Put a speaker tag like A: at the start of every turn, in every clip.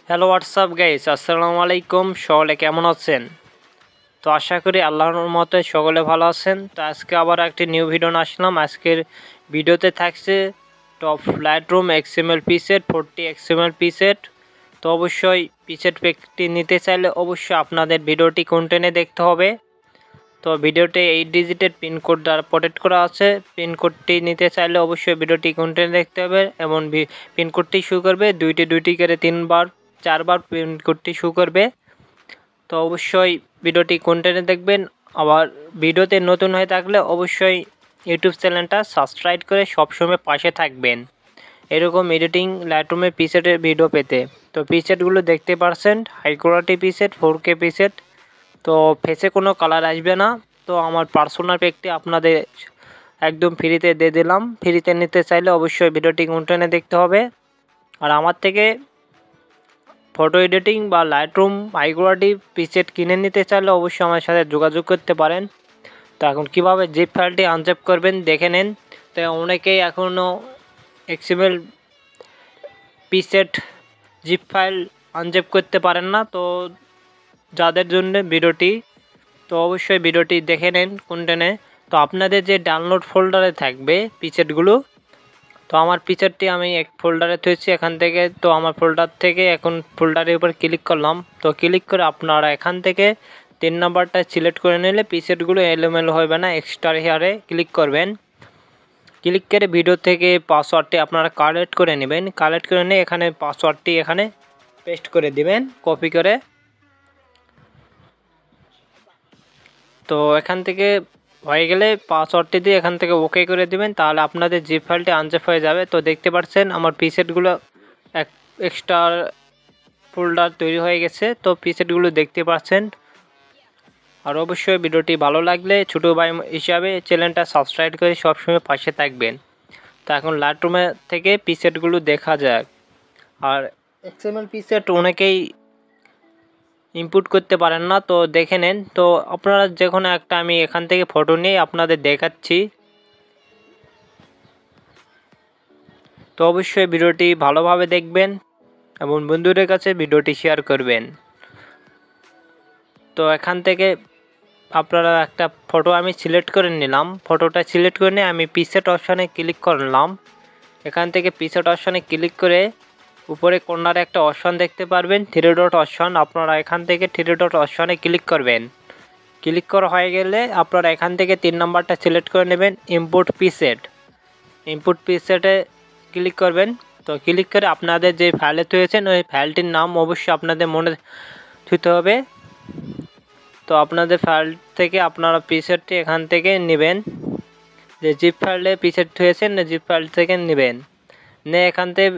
A: Hello WhatsApp guys, আসসালামু আলাইকুম। সকলে কেমন আছেন? তো আশা করি আল্লাহর মতে সকলে ভালো আছেন। তো আজকে আবার একটি নিউ ভিডিও নিয়ে আসলাম। আজকের ভিডিওতে থাকছে top Lightroom XML preset 40 XML preset. তো অবশ্যই পিসেট প্যাকটি নিতে চাইলে অবশ্যই আপনাদের ভিডিওটি কন্টিনিউ দেখতে হবে। তো ভিডিওতে 8 ডিজিটের পিনকোড দ্বারা প্রোটেক্ট করা আছে। পিনকোডটি নিতে চাইলে অবশ্যই ভিডিওটি কন্টিনিউ দেখতে হবে এবং পিনকোডটি শো করবে দুইটি করে 3-4 পিনকোডটি শো করবে। তো অবশ্যই ভিডিওটি কন্টিনিউ দেখবেন। আবার ভিডিওতে নতুন হয়ে থাকলে অবশ্যই ইউটিউব চ্যানেলটা সাবস্ক্রাইব করে সবসময় পাশে থাকবেন এরকম এডিটিং লাইটরুমে পিসেটের ভিডিও পেতে। তো পিসেটগুলো দেখতে পারছেন, high quality preset, 4K preset. তো ফেসে কোনো কালার আসবে না। তো আমার পার্সোনাল প্যাকটি আপনাদের একদম ফ্রিতে দিয়ে দিলাম। ফ্রিতে নিতে চাইলে অবশ্যই ভিডিওটি কন্টিনিউ দেখতে হবে। আর আমার থেকে ফটো এডিটিং বা লাইটরুম হাই কোয়ালিটি পিসেট কিনে নিতে চাইলে অবশ্যই আমার সাথে যোগাযোগ করতে পারেন। তো এখন কীভাবে জিপ ফাইলটি আনজিপ করবেন দেখে নেন। তো অনেকেই এখনও এক্সএমএল পিসেট জিপ ফাইল আনজিপ করতে পারেন না। তো যাদের জন্য ভিডিওটি, তো অবশ্যই ভিডিওটি দেখে নেন কোনটেনে। তো আপনাদের যে ডাউনলোড ফোল্ডারে থাকবে পিসেটগুলো, তো আমার পিকচারটি আমি এক ফোল্ডারে থুয়েছি এখান থেকে। তো আমার ফোল্ডার থেকে এখন ফোল্ডারের উপর ক্লিক করলাম। তো ক্লিক করে আপনারা এখান থেকে 3 নাম্বারটা সিলেক্ট করে নিলে পিসেটগুলো এলোমেলো হবে না। এক্সট্রা হেয়ারে ক্লিক করবেন। ক্লিক করে ভিডিও থেকে পাসওয়ার্ডটি আপনারা কালেক্ট করে নেবেন। কালেক্ট করে নিয়ে এখানে পাসওয়ার্ডটি এখানে পেস্ট করে দিবেন কপি করে। তো এখান থেকে হয়ে গেলে পাসওয়ার্ডটি দিয়ে এখান থেকে ওকে করে দিবেন, তাহলে আপনাদের জিপ ফাইলটি আনজিপ হয়ে যাবে। তো দেখতে পাচ্ছেন আমার পিসেটগুলো এক এক্সট্রা ফোল্ডার তৈরি হয়ে গেছে। তো পিসেটগুলো দেখতে পাচ্ছেন। আর অবশ্যই ভিডিওটি ভালো লাগলে ছোটো ভাই হিসাবে চ্যানেলটা সাবস্ক্রাইব করে সবসময় পাশে থাকবেন। তো এখন লাইটরুমে থেকে পিসেটগুলো দেখা যাক। আর এক্সএমএল পিসেট অনেকেই ইনপুট করতে পারেন না, তো দেখে নেন। তো আপনারা যে কোনো একটা আমি এখান থেকে ফটো নিয়ে আপনাদের দেখাচ্ছি। তো অবশ্যই ভিডিওটি ভালোভাবে দেখবেন এবং বন্ধুদের কাছে ভিডিওটি শেয়ার করবেন। তো এখান থেকে আপনারা একটা ফটো আমি সিলেক্ট করে নিলাম। ফটোটা সিলেক্ট করে নিয়ে আমি পিসেট অপশানে ক্লিক করলাম। এখান থেকে পিসেট অপশানে ক্লিক করে উপরে কর্নারে একটা অপশান দেখতে পারবেন 3 ডট অপশান। আপনারা এখান থেকে 3 ডট অপশানে ক্লিক করবেন। ক্লিক করা হয়ে গেলে আপনারা এখান থেকে 3 নাম্বারটা সিলেক্ট করে নেবেন, ইম্পোর্ট পিসেট। ইম্পোর্ট পিসেটে ক্লিক করবেন। তো ক্লিক করে আপনাদের যে ফাইলে তুলেছেন ওই ফাইলটির নাম অবশ্যই আপনাদের মনে থুতে হবে। তো আপনাদের ফাইল থেকে আপনারা পিসেটটি এখান থেকে নেবেন। যে জিপ ফাইলে পিসেট থুয়েছেন জিপ ফাইল থেকে নেবেন। নিয়ে এখান থেকে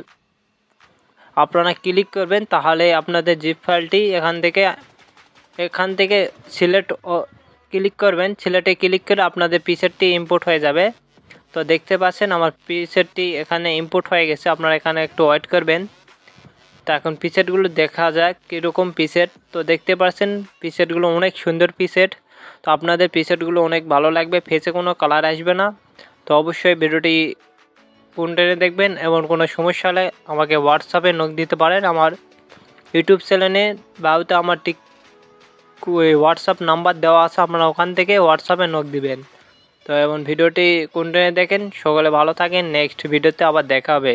A: আপনারা ক্লিক করবেন, তাহলে আপনাদের জিপ ফাইলটি এখান থেকে সিলেক্ট ক্লিক করবেন। সিলেক্টে ক্লিক করে আপনাদের পিসেটটি ইম্পোর্ট হয়ে যাবে। তো দেখতে পাচ্ছেন আমার পিসেটটি এখানে ইম্পোর্ট হয়ে গেছে। আপনারা এখানে একটু ওয়েট করবেন। তো এখন পিসেটগুলো দেখা যাক কীরকম পিসেট। তো দেখতে পাচ্ছেন পিসেটগুলো অনেক সুন্দর পিসেট। তো আপনাদের পিসেটগুলো অনেক ভালো লাগবে, ফেসে কোনো কালার আসবে না। তো অবশ্যই ভিডিওটি কন্টিনিউ দেখবেন এবং কোনো সমস্যা হলে আমাকে হোয়াটসঅ্যাপে নক দিতে পারেন। আমার ইউটিউব চ্যানেলে বাউতে আমার ঠিক হোয়াটসঅ্যাপ নাম্বার দেওয়া আছে, আপনারা ওখান থেকে হোয়াটসঅ্যাপে নক দিবেন। তো এবং ভিডিওটি কন্টিনিউ দেখেন। সকলে ভালো থাকেন। নেক্সট ভিডিওতে আবার দেখা হবে।